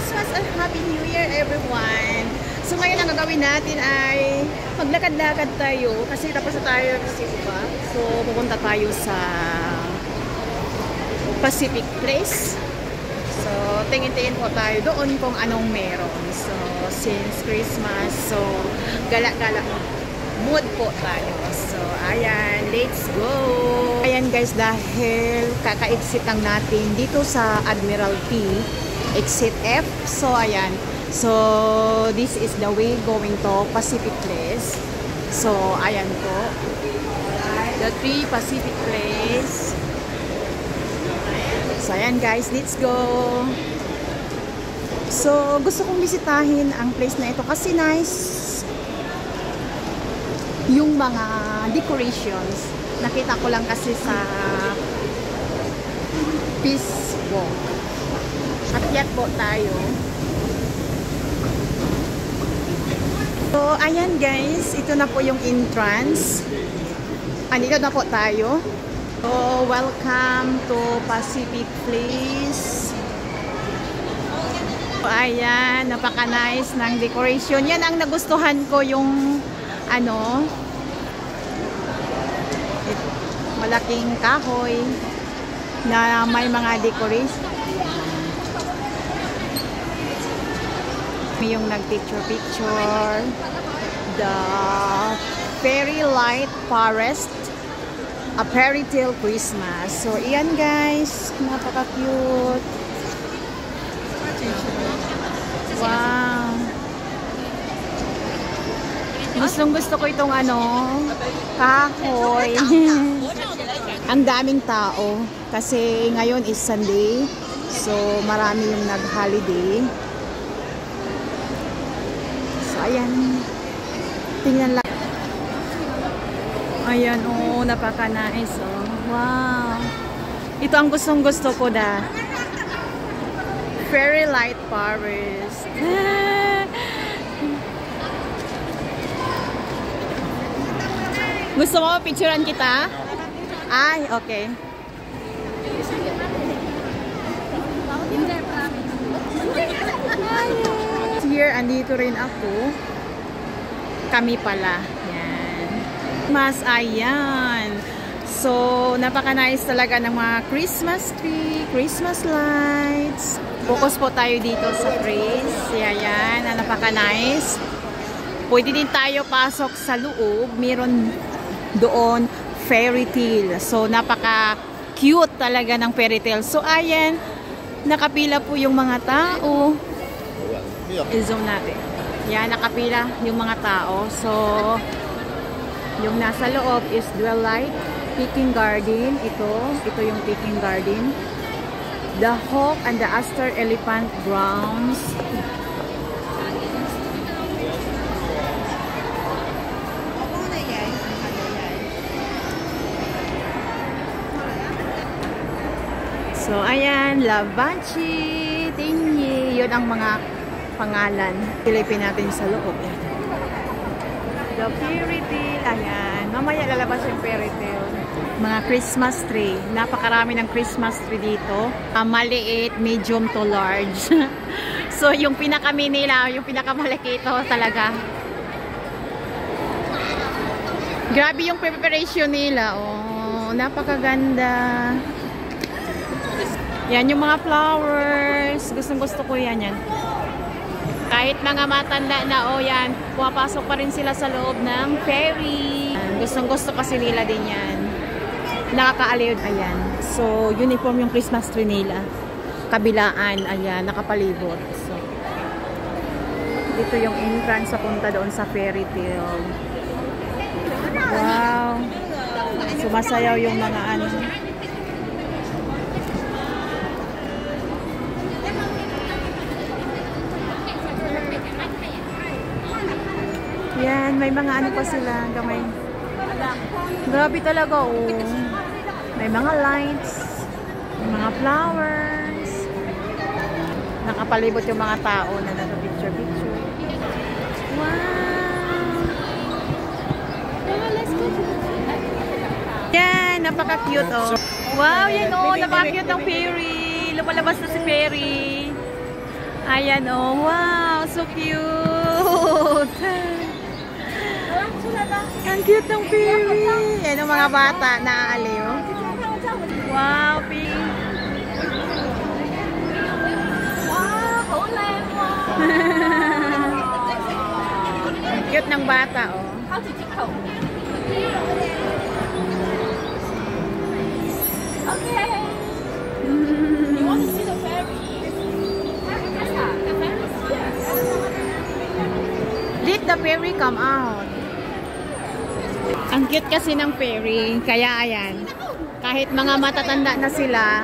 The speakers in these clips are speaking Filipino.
Christmas and Happy New Year everyone! So ngayon ang gagawin natin ay maglakad-lakad tayo kasi tapos na tayo kasi ba? So pupunta tayo sa Pacific Place. So tingin-tingin po tayo doon kung anong meron. So since Christmas, so gala-gala mood po tayo. So ayan, let's go! Ayan guys, dahil kaka-exit lang natin dito sa Admiralty exit F. So ayan, so this is the way going to Pacific Place. So ayan po, the 3 Pacific Place. So ayan guys, let's go. So gusto kong bisitahin ang place na ito kasi nice yung mga decorations. Nakita ko lang kasi sa Peace Walk. Akyat po tayo. So ayan guys, ito na po yung entrance. Andito na po tayo. So welcome to Pacific Place. So ayan, napaka-nice ng decoration. Yan ang nagustuhan ko, yung ano, malaking kahoy na may mga decoration. Yung nag-picture-picture, the Fairy Light Forest, a fairy tale Christmas. So iyan guys, napaka-cute. Wow, gustong-gusto ko itong ano, kahoy. Ang daming tao kasi ngayon is Sunday, so marami yung nag-holiday. So ayan, tingnan lang. Ayan, oh, napaka-nice, oh. Wow, ito ang gustong-gusto ko da. Fairy Light Forest. Gusto mo picturean kita? Ay, okay. Here, andito rin ako. Kami pala. Yan. Mas, ayan. So, napaka-nice talaga ng mga Christmas tree, Christmas lights. Focus po tayo dito sa place. Ayan, napaka-nice. Pwede din tayo pasok sa loob. Meron doon fairy tale. So, napaka-cute talaga ng fairy tale. So, ayan, nakapila po yung mga tao. I-zoom natin. Yan, nakapila yung mga tao. So, yung nasa loob is Dwellite Peking Garden. Ito yung Peking Garden. The Hawk and the Aster Elephant Grounds. So, ayan, Lavachi, Tingi, yun ang mga pangalan. Silipin natin sa loob. The fairy tale, ayan. Mamaya lalabas yung fairy tale. Mga Christmas tree. Napakarami ng Christmas tree dito. Maliit, medium to large. So, yung pinaka-mini lang, yung pinaka-malaki ito talaga. Grabe yung preparation nila. Oh, napakaganda. Yan yung mga flowers. Gustong-gusto ko yan. Kahit mga matanda na, yan, pumapasok pa rin sila sa loob ng fairy. Gustong-gusto kasi nila din yan. Nakakaaliw. Ayan. So, uniform yung Christmas tree nila. Kabilaan. Ayan, nakapalibot. So, dito yung entrance sa punta doon sa fairy tale. Wow. Sumasayaw yung mga ano. Yan, may mga ano pa sila, gamay. Grabe talaga, oh. May mga lights, may mga flowers. Nakapalibot yung mga tao na nag-picture-picture. Wow! Yan, napaka-cute, oh. Wow, yan, oh. Napaka-cute ng fairy. Lumalabas na si fairy. Ayan oh, wow, so cute. Ang cute ng fairy. Yan ang mga bata naaaliw. Wow, pink. Ang cute ng bata oh. Okay. You want to see the fairy? Did the fairy come out? Ang cute kasi ng fairy. Kaya ayan. Kahit mga matatanda na sila.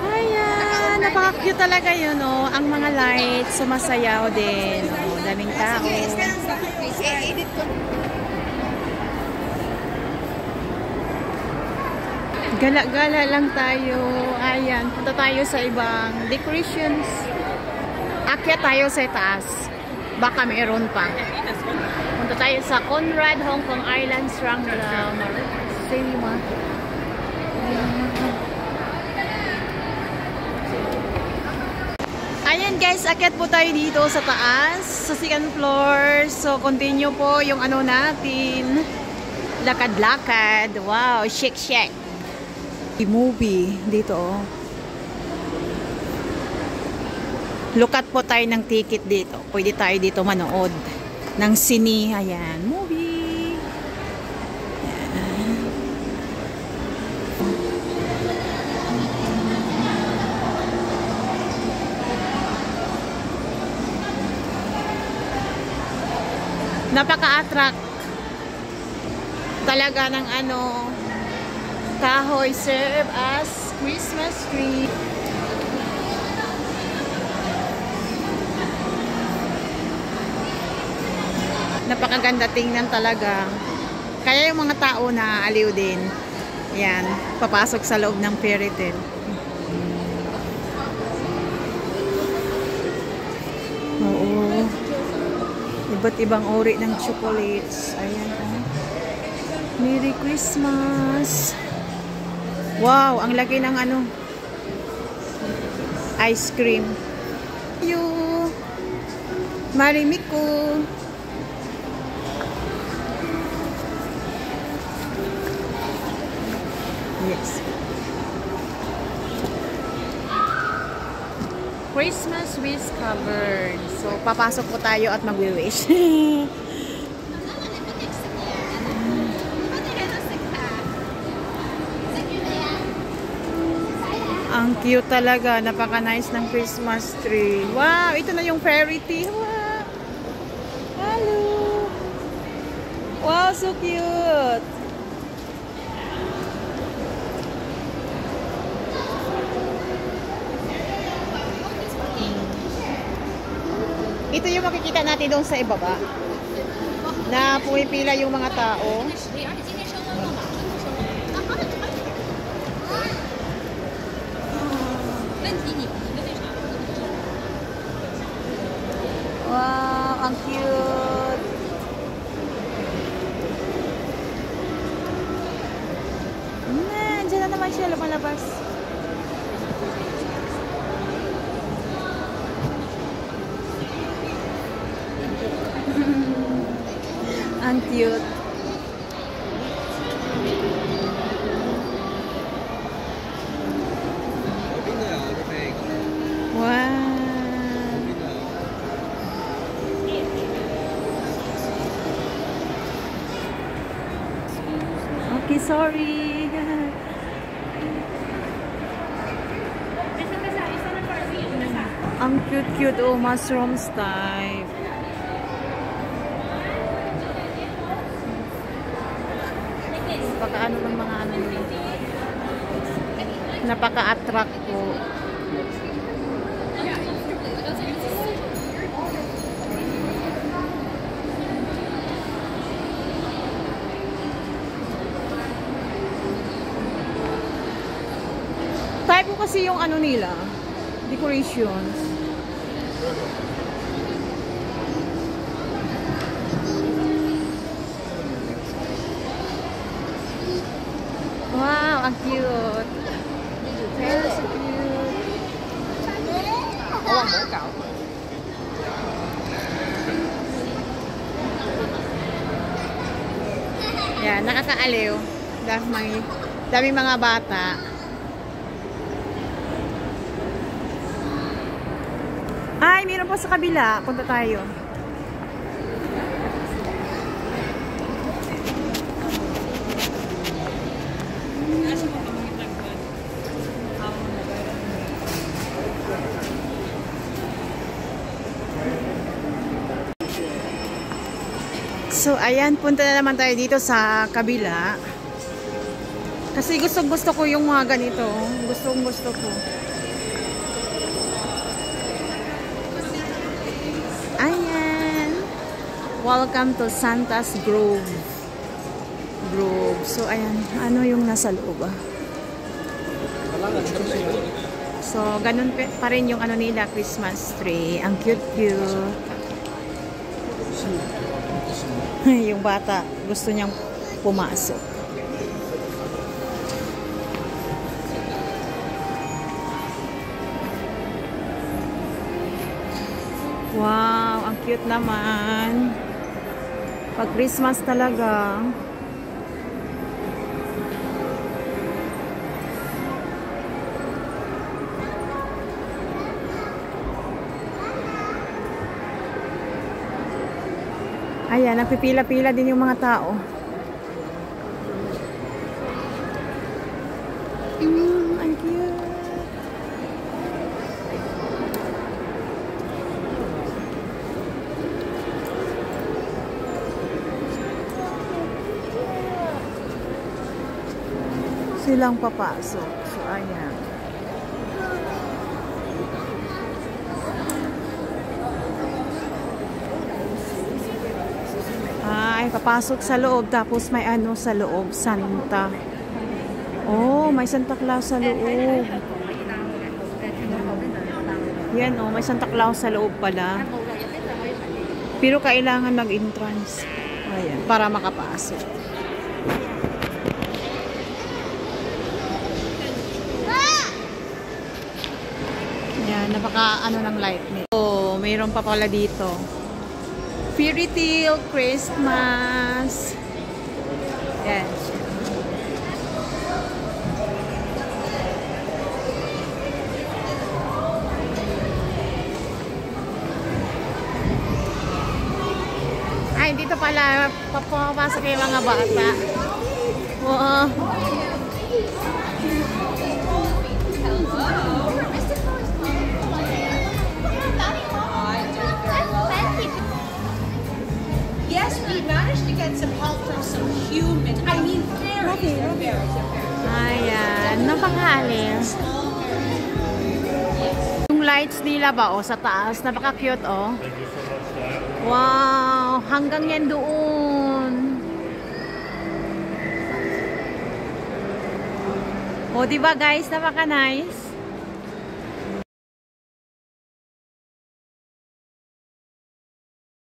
Ayan. Napaka-cute talaga yun, oh. Ang mga lights, sumasayaw din. Oh, daming tao. Gala-gala lang tayo. Ayan. Punta tayo sa ibang decorations. Akyat tayo sa taas. Baka mayroon pa. Punta tayo sa Conrad Hong Kong Island Strangler Cinema. Ayan guys, akyat po tayo dito sa taas, sa second floor. So continue po yung ano natin. Lakad-lakad. Wow, shake-shake. Movie dito oh. Lukat po tayo ng ticket dito. Pwede tayo dito manood ng sine. Ayan, movie. Ayan. Napaka-attract talaga ng ano, kahoy serve as Christmas tree. Napakaganda tingnan talaga. Kaya yung mga tao na aliw din. Yan, papasok sa loob ng fairy tale. Oo. Iba't ibang uri ng chocolates. Ayan. Merry Christmas. Wow, ang laki ng ano, ice cream. You, Marimiko. Yes. Christmas wish covered. So, papasok po tayo at magwi-wish. Ang cute talaga. Napaka-nice ng Christmas tree. Wow! Ito na yung fairy tree. Wow! Hello! Wow! So cute! Ito yung makikita natin doon sa ibaba. Na pumipila yung mga tao. Wow, ang cute. Diyan na naman siya lumalabas. Ang cute. Wow. Okay, sorry. Ang cute-cute, oh, mushrooms type. Napaka-ano ng mga ano dito. Napaka-attract po. Type ko kasi yung ano nila, decorations. ang cute. Very so cute. Yan, nakakaaliw. Daming mga bata. Ay, meron pa sa kabila. Punta tayo. So, ayan, punta na naman tayo dito sa kabila. Kasi gusto ko yung mga ganito. Gusto ko. Ayan. Welcome to Santa's Grove. So, ayan. Ano yung nasa loob ah? So, ganun pa rin yung ano nila, Christmas tree. Ang cute. Yung bata, gusto niyang pumasok. Wow, ang cute naman. Pag Christmas talaga. Ayan, nagpipila-pila din yung mga tao. Ang cute. Silang papasok. So, ayan. Ay, papasok sa loob. Tapos may ano sa loob. Santa. Oh, may Santa Claus sa loob. Yan oh, may Santa Claus sa loob pala. Pero kailangan mag-entrance. Ayan, para makapasok. Yan, napaka ano ng light nito. Oh, mayroon pa pala dito. Fairy Tale Christmas. Yes. Ay, dito pala papapasok yung mga bata. Oo. Yes, we managed to get some help from some human. I mean, very. Ayan, napakaalis. Yung lights nila ba, oh, sa taas, napaka-cute, oh. Wow, hanggang yan doon. Oh, diba guys, napaka-nice.